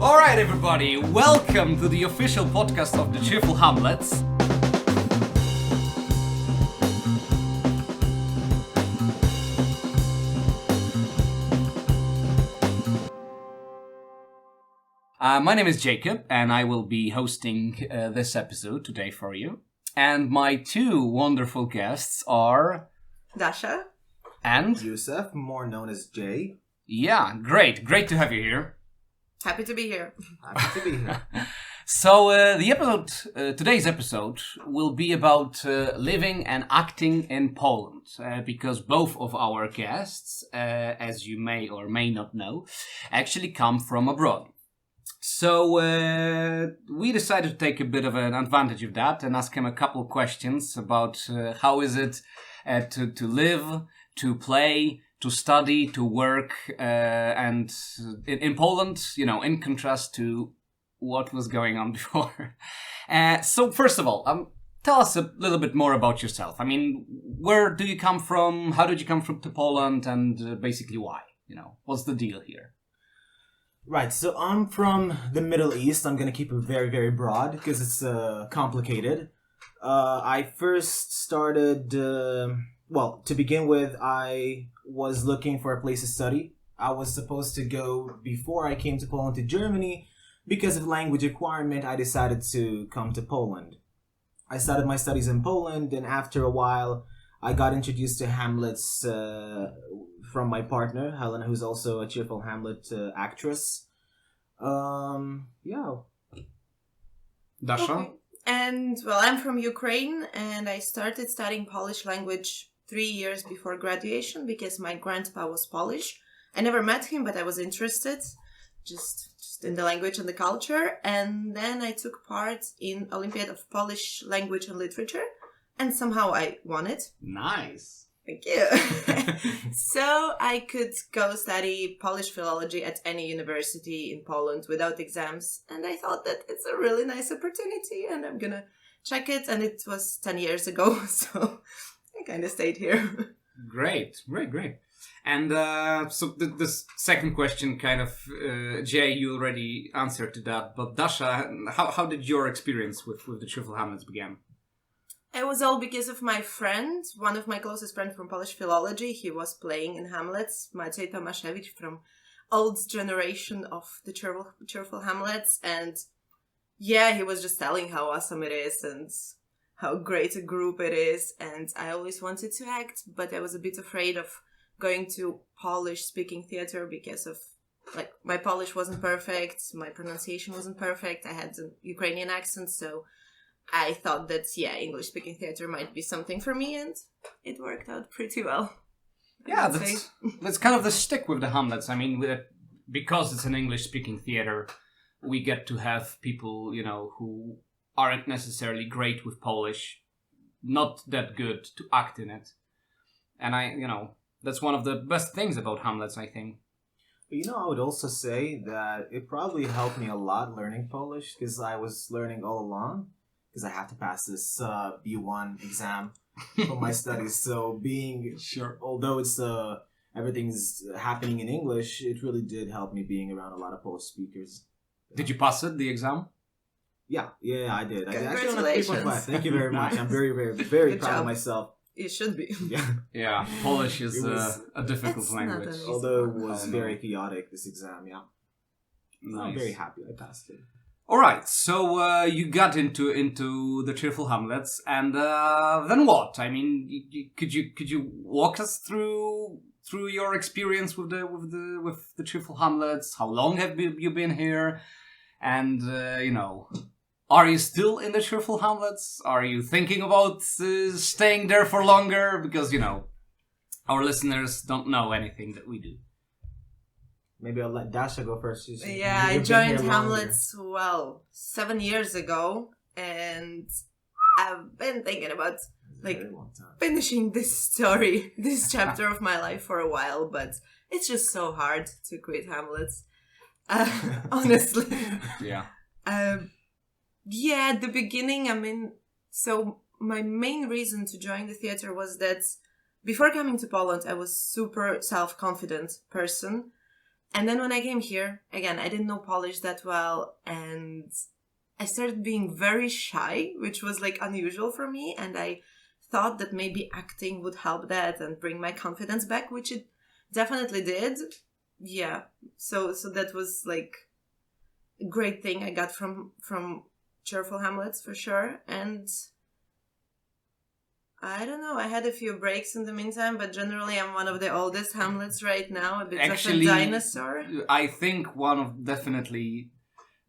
All right, everybody, welcome to the official podcast of the Cheerful Hamlets. My name is Jakub, and I will be hosting this episode today for you. And my two wonderful guests are... Dasha. And... Yousif, more known as Jay. Yeah, great to have you here. Happy to be here. Happy to be here. So today's episode will be about living and acting in Poland, because both of our guests, as you may or may not know, actually come from abroad. So we decided to take a bit of an advantage of that and ask him a couple of questions about how is it to live, to play, to study, to work, and in Poland, you know, in contrast to what was going on before. So first of all, tell us a little bit more about yourself. I mean, where do you come from? How did you come to Poland? And basically why? You know, what's the deal here? Right, so I'm from the Middle East. I'm going to keep it very, very broad because it's complicated. I first started, to begin with, I was looking for a place to study. I was supposed to go, before I came to Poland, to Germany. Because of language requirement, I decided to come to Poland. I started my studies in Poland, and after a while, I got introduced to Hamlets from my partner, Helena, who's also a Cheerful Hamlet actress. Dasha? Okay. And, I'm from Ukraine, and I started studying Polish language 3 years before graduation because my grandpa was Polish. I never met him, but I was interested just in the language and the culture. And then I took part in Olympiad of Polish Language and Literature, and somehow I won it. Nice. Thank you. So I could go study Polish philology at any university in Poland without exams. And I thought that it's a really nice opportunity and I'm going to check it. And it was 10 years ago. So I kind of stayed here. Great. And so the second question kind of, Jay, you already answered to that. But Dasha, how did your experience with the Cheerful Hamlets begin? It was all because of my friend, one of my closest friends from Polish philology. He was playing in Hamlets, Maciej Tomaszewicz, from old generation of the Cheerful Hamlets. And yeah, he was just telling how awesome it is and how great a group it is. And I always wanted to act, but I was a bit afraid of going to Polish-speaking theater because of, my Polish wasn't perfect, my pronunciation wasn't perfect, I had an Ukrainian accent, so I thought that, English-speaking theater might be something for me, and it worked out pretty well. Yeah, that's kind of the stick with the Hamlets. I mean, because it's an English-speaking theater, we get to have people, you know, who aren't necessarily great with Polish, not that good to act in it. And that's one of the best things about Hamlets, I think. I would also say that it probably helped me a lot learning Polish because I was learning all along. Because I have to pass this B1 exam for my studies. So although it's everything's happening in English, it really did help me being around a lot of Polish speakers. Did you pass it, the exam? Yeah, I did. Congratulations. I got a 3.5. Thank you very much. I'm very, very, very proud of myself. You should be. Yeah, Polish is a difficult language. Although it was very chaotic, this exam, yeah. Nice. I'm very happy I passed it. All right, so you got into the Cheerful Hamlets, and then what? I mean, could you walk us through your experience with the Cheerful Hamlets? How long have you been here? And are you still in the Cheerful Hamlets? Are you thinking about staying there for longer? Because our listeners don't know anything that we do. Maybe I'll let Dasha go first. I joined Hamlets, 7 years ago, and I've been thinking about, finishing this story, this chapter of my life for a while, but it's just so hard to quit Hamlets, honestly. Yeah. At the beginning, so my main reason to join the theater was that before coming to Poland, I was super self-confident person. And then when I came here, again, I didn't know Polish that well, and I started being very shy, which was like unusual for me, and I thought that maybe acting would help that and bring my confidence back, which it definitely did. Yeah, so that was like a great thing I got from Cheerful Hamlets for sure. And I don't know, I had a few breaks in the meantime, but generally I'm one of the oldest Hamlets right now, a bit Actually, of a dinosaur. I think one of definitely...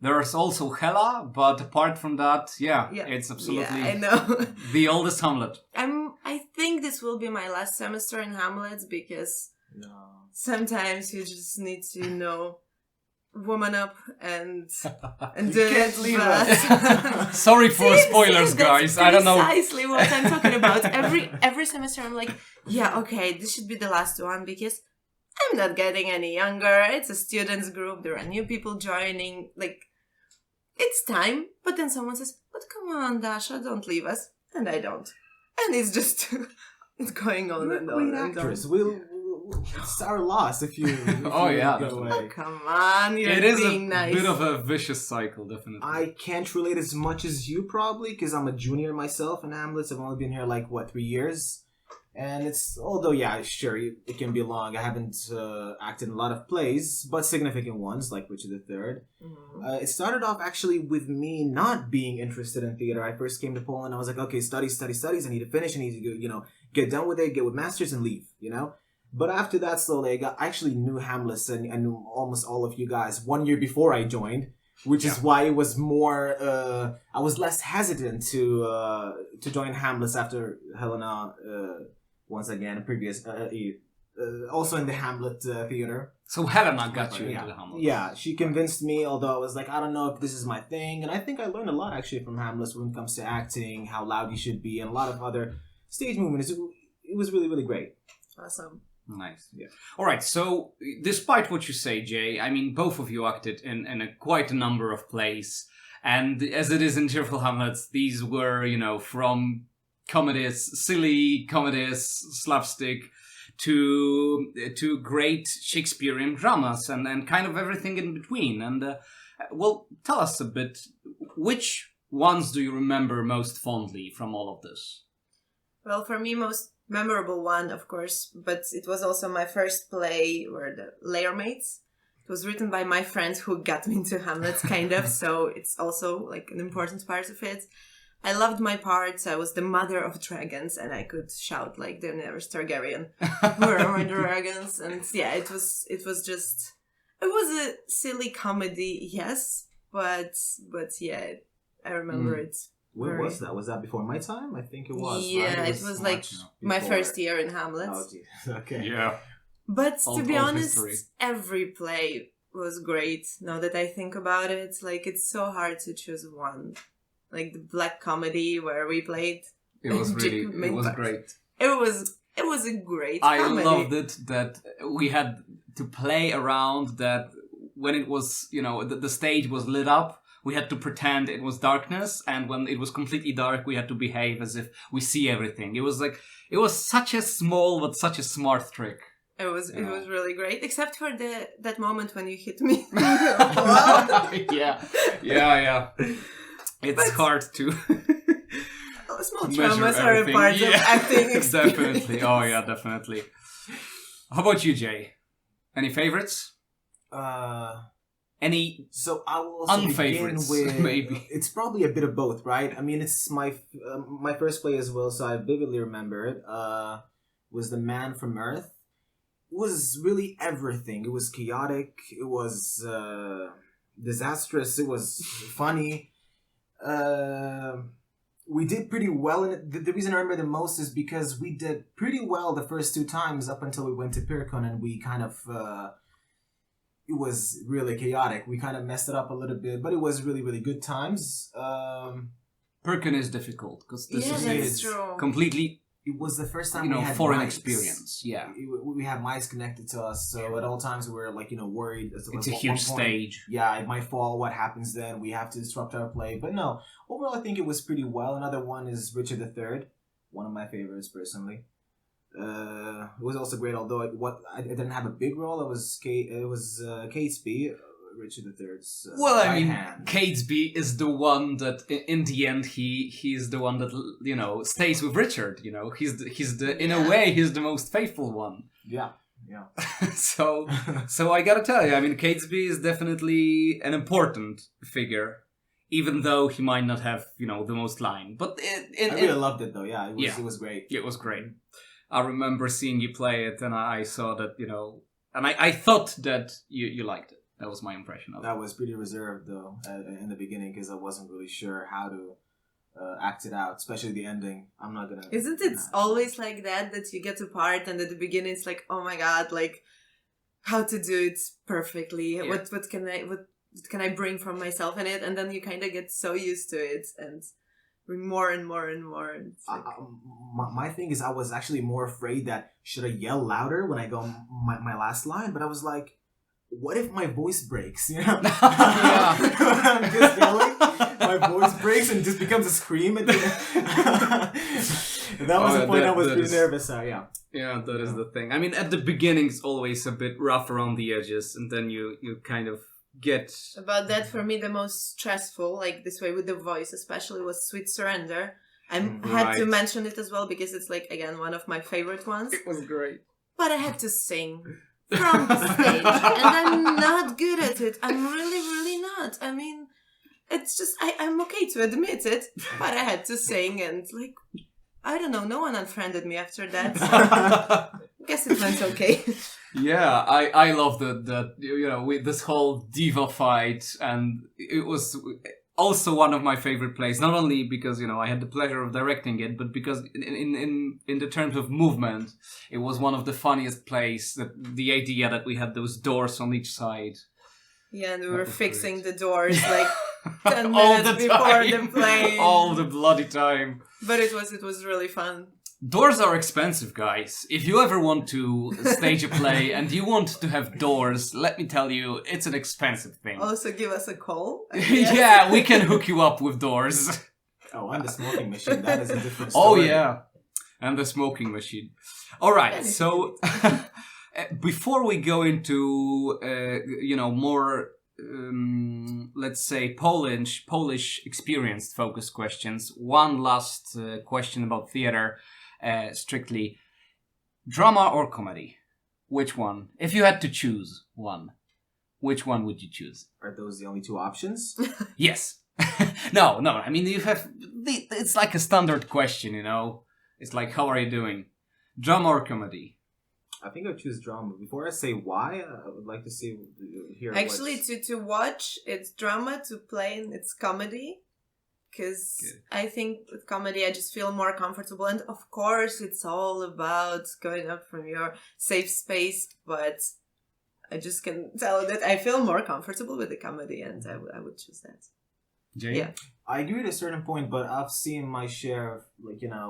There's also Hela, but apart from that, it's absolutely I know. the oldest Hamlet. I think this will be my last semester in Hamlets because sometimes you just need to, woman up and do can't leave us. Sorry for spoilers, guys. I don't know. Precisely what I'm talking about. Every semester I'm like, okay, this should be the last one because I'm not getting any younger. It's a students group. There are new people joining. Like, it's time. But then someone says, but come on, Dasha, don't leave us. And I don't. And it's just, it's going on and on and on. It's our loss if you go away. Oh, come on, you're being nice. It is a bit of a vicious cycle, definitely. I can't relate as much as you probably, because I'm a junior myself in Hamlets. I've only been here 3 years. And it's, although, sure, it can be long. I haven't acted in a lot of plays, but significant ones, like Richard III. Mm-hmm. It started off actually with me not being interested in theater. I first came to Poland. I was like, okay, studies. I need to finish. I need to, get done with it, get with masters and leave, But after that, slowly, I actually knew Hamlet and I knew almost all of you guys 1 year before I joined, which is why it was more, I was less hesitant to join Hamlet after Helena, once again, a previous, also in the Hamlet theater. So Helena got you into the Hamlet. Yeah, she convinced me, although I was like, I don't know if this is my thing. And I think I learned a lot actually from Hamlet when it comes to acting, how loud you should be, and a lot of other stage movements. It was really, really great. Awesome. Nice. Yeah. All right. So, despite what you say, Jay, I mean, both of you acted in quite a number of plays, and as it is in Cheerful Hamlets, these were, from comedies, silly comedies, slapstick, to great Shakespearean dramas, and kind of everything in between. And tell us a bit. Which ones do you remember most fondly from all of this? Well, for me, most memorable one, of course, but it was also my first play, were the Layermates. It was written by my friend who got me into Hamlet, kind of, so it's also like an important part of it. I loved my parts. I was the mother of dragons, and I could shout like Daenerys Targaryen. Where are my dragons? And it was a silly comedy, yes, but I remember it. When was that? Was that before my time? I think it was. Yeah, it was like my first year in Hamlet. Oh, geez. Okay. Yeah. But to be honest, every play was great. Now that I think about it, like it's so hard to choose one. Like the black comedy where we played. It was really, it was great. It was a great comedy. I loved it that we had to play around that when it was, the stage was lit up. We had to pretend it was darkness, and when it was completely dark, we had to behave as if we see everything. It was such a small but such a smart trick. It was really great, except for that moment when you hit me. Yeah. It's hard to small traumas are a part of acting experience. Definitely. Oh yeah, definitely. How about you, Jay? Any favorites? Any I will also begin with, maybe. It's probably a bit of both, right? I mean, it's my first play as well, so I vividly remember it. Was The Man from Earth. It was really everything. It was chaotic. It was disastrous. It was funny. We did pretty well in it. The reason I remember the most is because we did pretty well the first 2 times up until we went to Pirkon, and we kind of... it was really chaotic. We kind of messed it up a little bit, but it was really, really good times. Pirkon is difficult because this is true. Completely. It was the first time we had foreign mice. Experience. Yeah, we have mice connected to us, so at all times we were worried. It's a huge stage. Yeah, it might fall. What happens then? We have to disrupt our play. But no, overall I think it was pretty well. Another one is Richard III, one of my favorites personally. It was also great, although I didn't have a big role. It was Catesby, Richard III's right hand. Catesby is the one that in the end he's the one that stays with Richard. He's the in a way he's the most faithful one. Yeah. so I gotta tell you, I mean, Catesby is definitely an important figure, even though he might not have the most line. But I really loved it though. Yeah, it was great. It was great. I remember seeing you play it, and I saw that and I thought that you liked it. That was my impression of it. That was pretty reserved though in the beginning because I wasn't really sure how to act it out, especially the ending. I'm not gonna. Isn't it always like that you get a part and at the beginning it's like, oh my god, like how to do it perfectly? Yeah. What can I bring from myself in it? And then you kind of get so used to it and bring more and more and more. Like... my thing is, I was actually more afraid that should I yell louder when I go my last line, but I was like, what if my voice breaks? I'm just yelling. My voice breaks and just becomes a scream. That was the point I was pretty nervous. Yeah, that is the thing. I mean, at the beginning, it's always a bit rough around the edges, and then you kind of get... About that, for me, the most stressful, like this way with the voice especially, was Sweet Surrender. I had to mention it as well because it's, like, again, one of my favorite ones. It was great. But I had to sing from the stage, and I'm not good at it. I'm really, really not. I mean, it's just, I'm okay to admit it, but I had to sing, and, like, I don't know, no one unfriended me after that, so I guess it went okay. Yeah, I love that with this whole diva fight, and it was also one of my favorite plays, not only because, I had the pleasure of directing it, but because in the terms of movement, it was one of the funniest plays, the idea that we had those doors on each side. Yeah, and we were fixing the doors, like, 10 minutes before the play. All the bloody time. But it was really fun. Doors are expensive, guys. If you ever want to stage a play and you want to have doors, let me tell you, it's an expensive thing. Also, give us a call. Yeah, we can hook you up with doors. Oh, and the smoking machine. That is a different Oh, story. yeah. And the smoking machine. All right, so before we go into, more... let's say Polish experienced focus questions. One last question about theater, strictly drama or comedy. Which one? If you had to choose one, which one would you choose? Are those the only two options? Yes. No. I mean, you have. It's like a standard question, It's like, how are you doing? Drama or comedy? I think I'll choose drama. Before I say why, I would like to hear. Actually, to watch, it's drama. To play, it's comedy. Because I think with comedy, I just feel more comfortable. And of course, it's all about going out from your safe space. But I just can tell that I feel more comfortable with the comedy. And I would choose that. Jay? Yeah. I agree at a certain point, but I've seen my share of,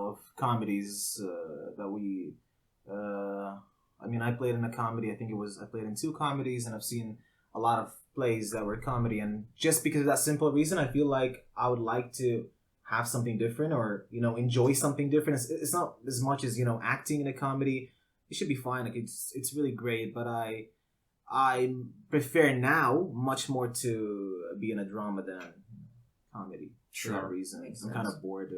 of comedies that we... I played in a comedy. I played in 2 comedies, and I've seen a lot of plays that were comedy. And just because of that simple reason, I feel like I would like to have something different or, enjoy something different. It's not as much as, acting in a comedy. It should be fine. Like it's really great, but I prefer now much more to be in a drama than comedy. Sure. For that reason. I'm kind of bored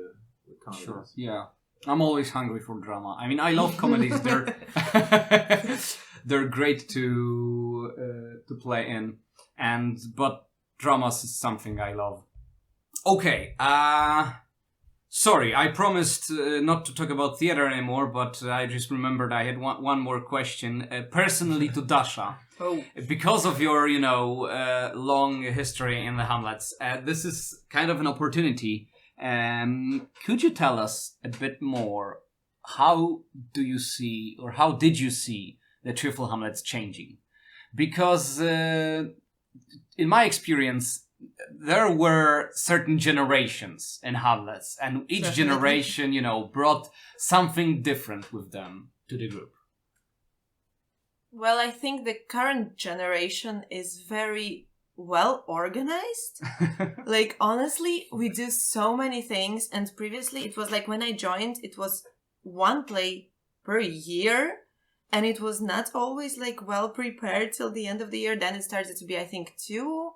with comedies. Sure. Yeah. I'm always hungry for drama. I mean, I love comedies. They're great to play in, but dramas is something I love. Okay. Sorry, I promised not to talk about theater anymore, but I just remembered I had one more question, personally to Dasha. Oh. Because of your, long history in the Hamlets, this is kind of an opportunity. Could you tell us a bit more? How did you see the Cheerful Hamlets changing? Because in my experience, there were certain generations in Hamlets, and each generation, brought something different with them to the group. Well, I think the current generation is very well organized. Like, honestly, we do so many things, and previously it was like when I joined, it was one play per year. And it was not always like well prepared till the end of the year. Then it started to be, I think, 2.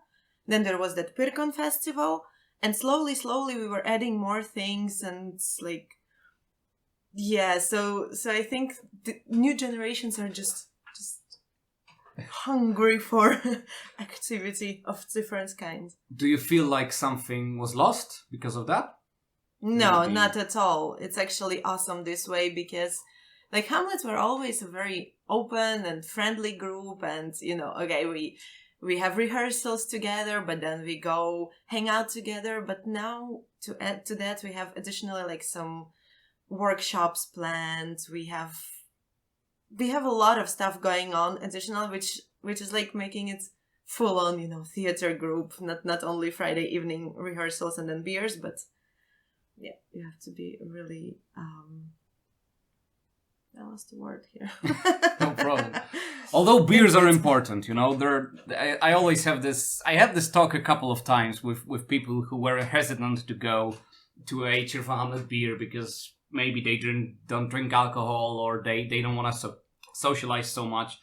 Then there was that Pirkon festival. And slowly we were adding more things. And it's like, yeah, so I think the new generations are just hungry for activity of different kinds. Do you feel like something was lost because of that? No, Maybe. not at all. It's actually awesome this way because like Hamlets were always a very open and friendly group, and okay, we have rehearsals together, but then we go hang out together. But now to add to that, we have additionally like some workshops planned. We have a lot of stuff going on additional, which is like making it full on, theater group, not only Friday evening rehearsals and then beers, but yeah, you have to be really I lost the word here. No problem. Although beers are important, I always have this. I had this talk a couple of times with people who were hesitant to go to a Cheerful Hamlet beer because maybe they don't drink alcohol or they don't want to socialize so much.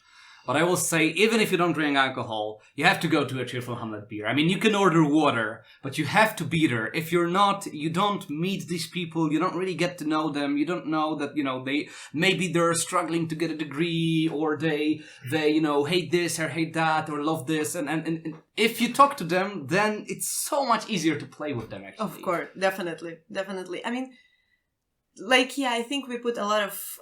But I will say, even if you don't drink alcohol, you have to go to a Cheerful Hamlet beer. I mean, you can order water, but you have to be there. If you're not, you don't meet these people, you don't really get to know them, you don't know that, they're struggling to get a degree, or they hate this or hate that, or love this. And if you talk to them, then it's so much easier to play with them, actually. Of course, definitely. I mean, I think we put a lot of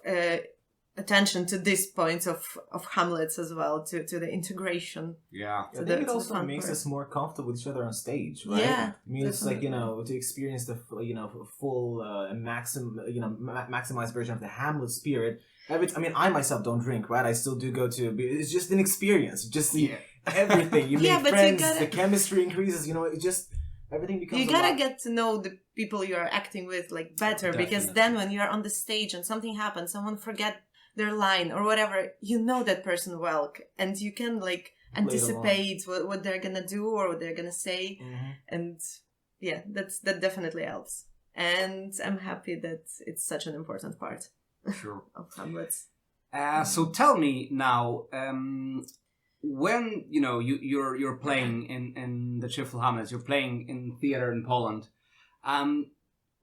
attention to this point of Hamlets as well, to the integration. Yeah. I think it also makes us more comfortable with each other on stage, right? Yeah, I mean, it's like, to experience the, full maximized version of the Hamlet spirit. I myself don't drink, right? I still do go to, it's just an experience. You just see everything. You make friends, the chemistry increases, it just, everything becomes you gotta get to know the people you're acting with better. Definitely. Because then when you're on the stage and something happens, someone forget their line or whatever, that person well, and you can anticipate what they're gonna do or what they're gonna say. Mm-hmm. And yeah, that definitely helps, and I'm happy that it's such an important part. Sure. Of Hamlets. So tell me now, when you're playing in the Cheerful Hamlets, you're playing in theater in Poland,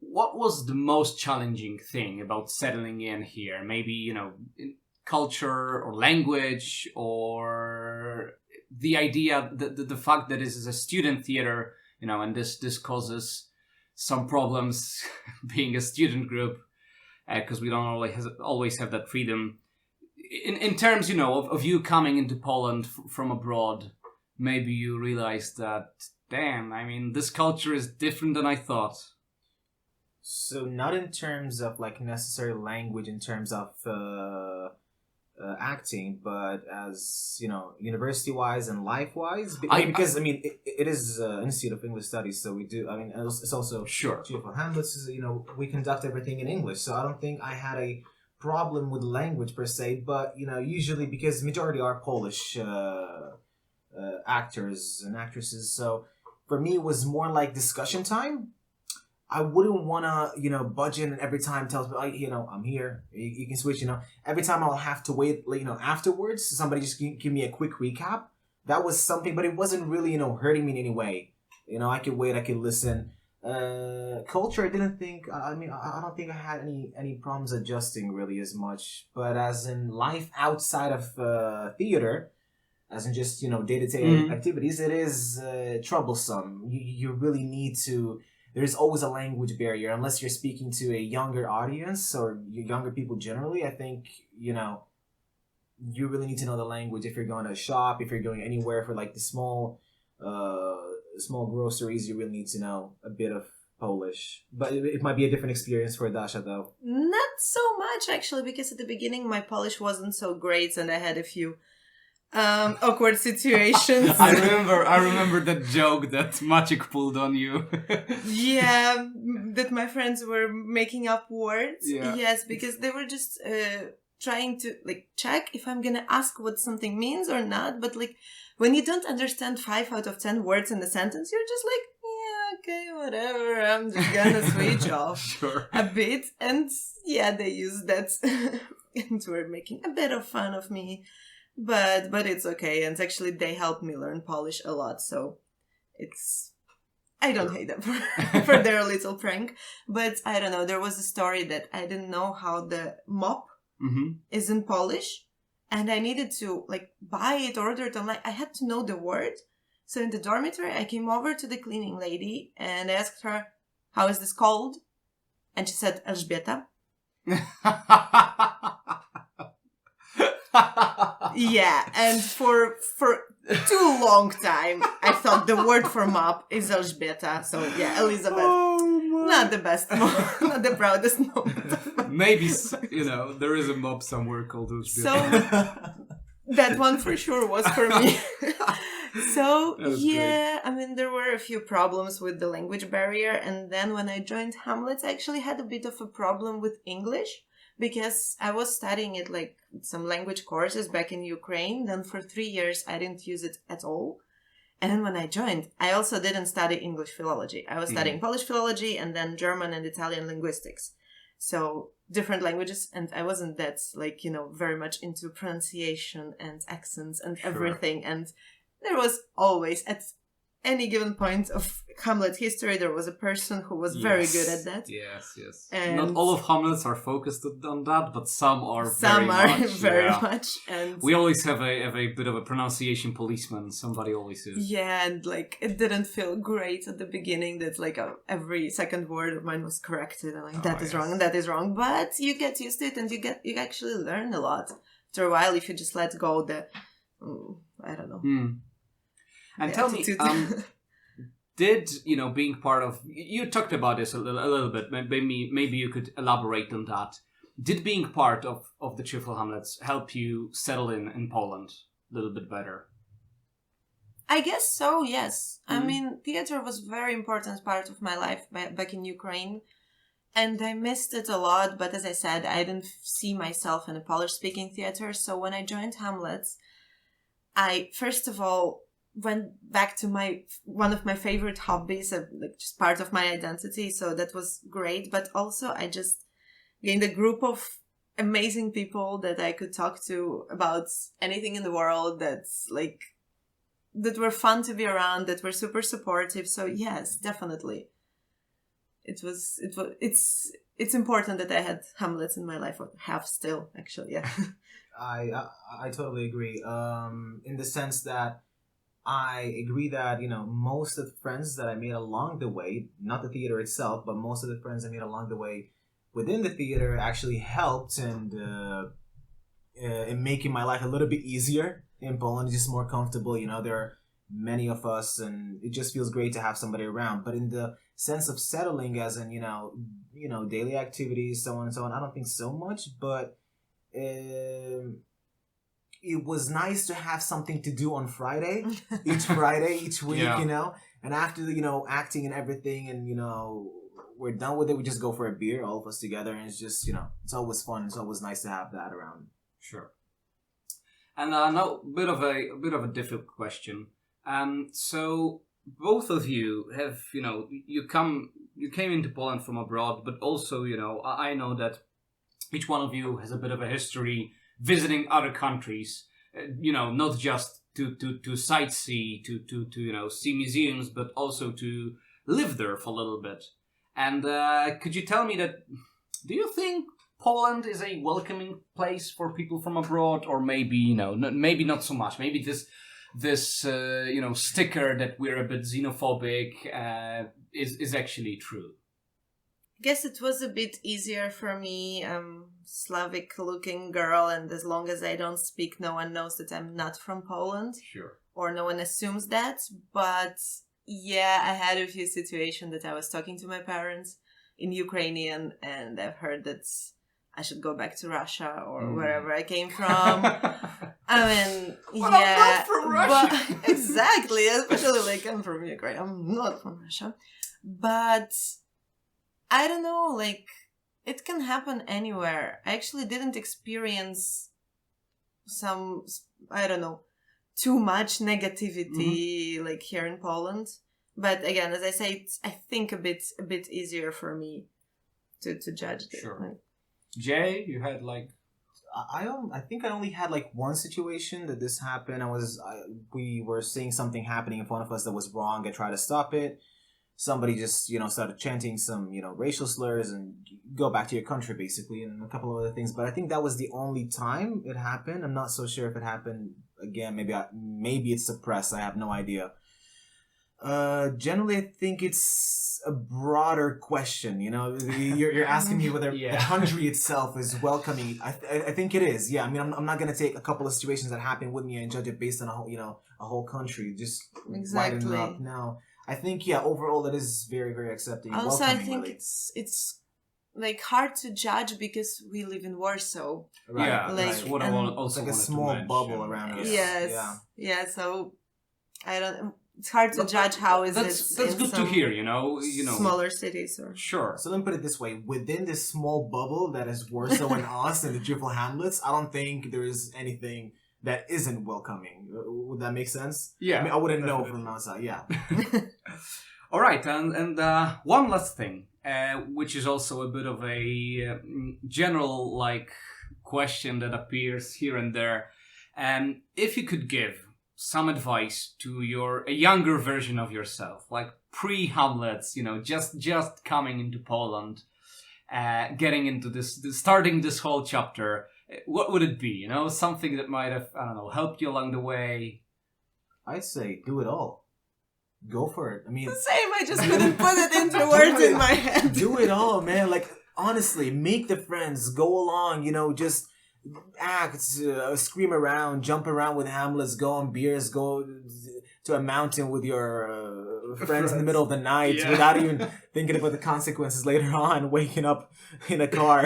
what was the most challenging thing about settling in here? Maybe, in culture or language, or the idea, the fact that this is a student theater, and this causes some problems being a student group, because we don't always have that freedom. In terms, of you coming into Poland from abroad, maybe you realize that, damn, this culture is different than I thought. So not in terms of necessary language, in terms of acting, but as university-wise and life-wise, because it is an Institute of English Studies, so we do. It's also sure. Cheerful Hamlets is we conduct everything in English, so I don't think I had a problem with language per se, but usually because majority are Polish actors and actresses, so for me it was more like discussion time. I wouldn't want to, budge in and every time tell me, I'm here. You can switch, Every time I'll have to wait, afterwards, somebody just give me a quick recap. That was something, but it wasn't really, hurting me in any way. I could wait, I could listen. Culture, I don't think I had any problems adjusting really as much. But as in life outside of theater, as in just, day-to-day activities, it is troublesome. You really need to... There's always a language barrier unless you're speaking to a younger audience or younger people generally. I think, you really need to know the language if you're going to shop, if you're going anywhere for the small groceries, you really need to know a bit of Polish. But it might be a different experience for Dasha though. Not so much actually, because at the beginning my Polish wasn't so great and I had a few awkward situations. I remember that joke that Maciek pulled on you. Yeah, that my friends were making up words. Yeah. Yes, because they were just trying to check if I'm gonna ask what something means or not. But when you don't understand 5 out of 10 words in a sentence, you're just yeah, okay, whatever. I'm just gonna switch off sure. a bit. And yeah, they use that and were making a bit of fun of me, but it's okay. And actually, they helped me learn Polish a lot, so I don't hate them for their little prank. But I don't know. There was a story that I didn't know how the mop is in Polish, and I needed to buy it, order it online. I had to know the word. So in the dormitory, I came over to the cleaning lady and I asked her, "How is this called?" And she said, "Elżbieta." Yeah, and for too long time, I thought the word for mop is Elżbieta. So yeah, Elizabeth, not the best moment, not the proudest moment. Maybe, there is a mob somewhere called Elżbieta. So that one for sure was for me. So yeah, great. I mean, there were a few problems with the language barrier. And then when I joined Hamlet, I actually had a bit of a problem with English. Because I was studying it some language courses back in Ukraine. Then for 3 years, I didn't use it at all. And then when I joined, I also didn't study English philology. I was studying Polish philology and then German and Italian linguistics. So different languages. And I wasn't that very much into pronunciation and accents and everything. And there was always at any given point of Hamlet history, there was a person who was very good at that. Yes. And not all of Hamlets are focused on that, but some are very much. And we always have a bit of a pronunciation policeman. Somebody always is. Yeah, and it didn't feel great at the beginning that every second word of mine was corrected and that is wrong and that is wrong. But you get used to it and you actually learn a lot. After a while, if you just let go I don't know. And tell me, did, being part of... You talked about this a little bit. Maybe you could elaborate on that. Did being part of the Cheerful Hamlets help you settle in Poland a little bit better? I guess so, yes. I mean, theater was a very important part of my life back in Ukraine. And I missed it a lot. But as I said, I didn't see myself in a Polish-speaking theater. So when I joined Hamlets, I, first of all, went back to one of my favorite hobbies, just part of my identity. So that was great. But also I just gained a group of amazing people that I could talk to about anything in the world that were fun to be around, that were super supportive. So yes, definitely. It's important that I had Hamlets in my life, or have still, actually, yeah. I totally agree. In the sense that I agree that, most of the friends that I made along the way, not the theater itself, but most of the friends I made along the way within the theater actually helped in making my life a little bit easier in Poland, just more comfortable. There are many of us and it just feels great to have somebody around. But in the sense of settling as in, daily activities, so on and so on, I don't think so much, but it was nice to have something to do on Friday, each week, and after, acting and everything and, we're done with it, we just go for a beer, all of us together. And it's just, it's always fun. It's always nice to have that around. Sure. And now a bit of a difficult question. So both of you have, you came into Poland from abroad, but also, I know that each one of you has a bit of a history visiting other countries, not just to sightsee, to see museums, but also to live there for a little bit. And could you tell me do you think Poland is a welcoming place for people from abroad, or maybe, maybe not so much? Maybe this sticker that we're a bit xenophobic is actually true. I guess it was a bit easier for me, Slavic looking girl, and as long as I don't speak, no one knows that I'm not from Poland. Sure. Or no one assumes that. But yeah, I had a few situations that I was talking to my parents in Ukrainian, and I've heard that I should go back to Russia or wherever I came from. I mean, well, yeah. I'm not from Russia. But, exactly, especially I'm from Ukraine. I'm not from Russia. But I don't know, it can happen anywhere. I actually didn't experience too much negativity, here in Poland. But again, as I say, it's, I think a bit easier for me to judge it. Sure. Jay, you had I think I only had like one situation that this happened. We were seeing something happening in front of us that was wrong. I tried to stop it. Somebody just, started chanting some, racial slurs and go back to your country, basically, and a couple of other things. But I think that was the only time it happened. I'm not so sure if it happened again. Maybe it's suppressed. I have no idea. Generally, I think it's a broader question. You're asking me whether the country itself is welcoming. I think it is. Yeah, I mean, I'm not gonna take a couple of situations that happen with me and judge it based on a whole country. Just exactly. Up. No, I think overall it is very, very accepting. Also, I think it's like hard to judge because we live in Warsaw. Right. Yeah, like, that's what I want. Also, like a small bubble around us. Yes. Yeah. So I don't. It's hard to judge how is that's good to hear, smaller cities or sure. So let me put it this way: within this small bubble that is Warsaw and us and the Cheerful Hamlets, I don't think there is anything that isn't welcoming. Would that make sense? Yeah, I mean, I wouldn't know from outside. Yeah. All right, and one last thing, which is also a bit of a general question that appears here and there, and if you could give some advice to a younger version of yourself, like pre-Hamlets, just coming into Poland, getting into starting this whole chapter, what would it be? Something that might have, I don't know, helped you along the way? I'd say do it all. Go for it. I mean, the same. I just couldn't put it into words in my head. Do it all, man. Like, honestly, make the friends, go along, just act, scream around, jump around with Hamlets, go on beers, go to a mountain with your friends in the middle of the night without even thinking about the consequences later on, waking up in a car.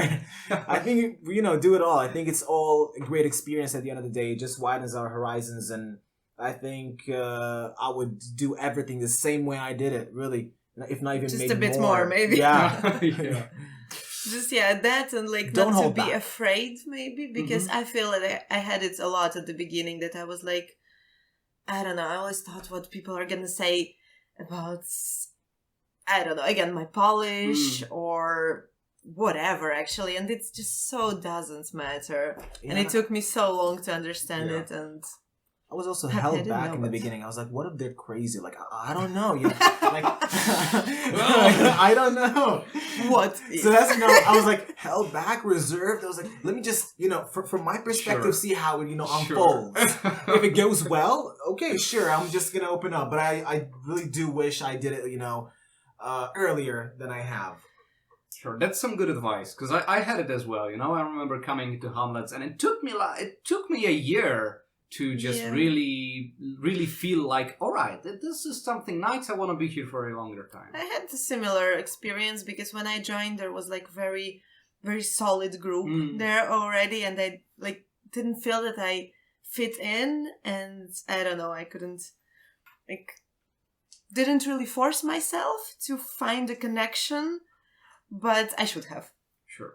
I think, do it all. I think it's all a great experience at the end of the day. It just widens our horizons, and I think I would do everything the same way I did it, really. If not even just a bit more, maybe. Yeah. Yeah. Just that and don't not to be back. Afraid maybe because I feel that I had it a lot at the beginning that I was like, I don't know, I always thought what people are gonna say about, I don't know, again, my Polish or whatever actually, and it just so doesn't matter. And it took me so long to understand it, and I was also held back in the beginning. I was like, what if they're crazy? Like, I don't know. I don't know. What? So that's, I was like, held back, reserved. I was like, let me just, from my perspective, see how it, unfolds. If it goes well, okay, sure, I'm just going to open up. But I really do wish I did it, earlier than I have. Sure, that's some good advice, because I had it as well. I remember coming to Hamlets, and it took me a year to just really, really feel like, all right, this is something nice. I want to be here for a longer time. I had a similar experience because when I joined, there was very, very solid group there already, and I didn't feel that I fit in, and I don't know, I couldn't didn't really force myself to find a connection, but I should have. Sure.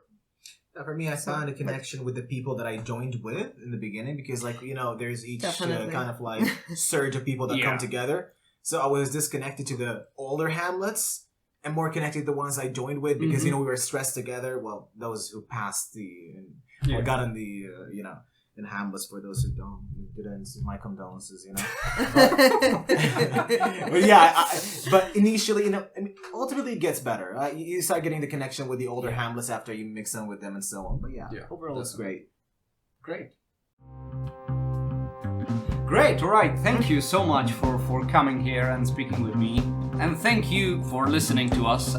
For me, I found a connection with the people that I joined with in the beginning because, there's each kind of surge of people that come together. So I was disconnected to the older Hamlets and more connected to the ones I joined with because, we were stressed together. Well, those who passed or got in the, in Hamlets, for those who didn't, my condolences, But but initially, ultimately it gets better. You start getting the connection with the older Hamlets after you mix in with them and so on. But overall it's great. Great. All right. Thank you so much for coming here and speaking with me. And thank you for listening to us.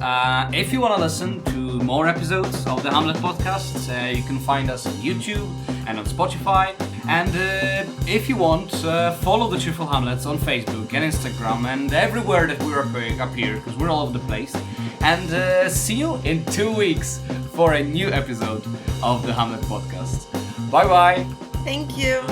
If you want to listen to more episodes of the Hamlet Podcast, you can find us on YouTube and on Spotify. And if you want, follow the Cheerful Hamlets on Facebook and Instagram and everywhere that we appear, because we're all over the place. And see you in 2 weeks for a new episode of the Hamlet Podcast. Bye-bye. Thank you.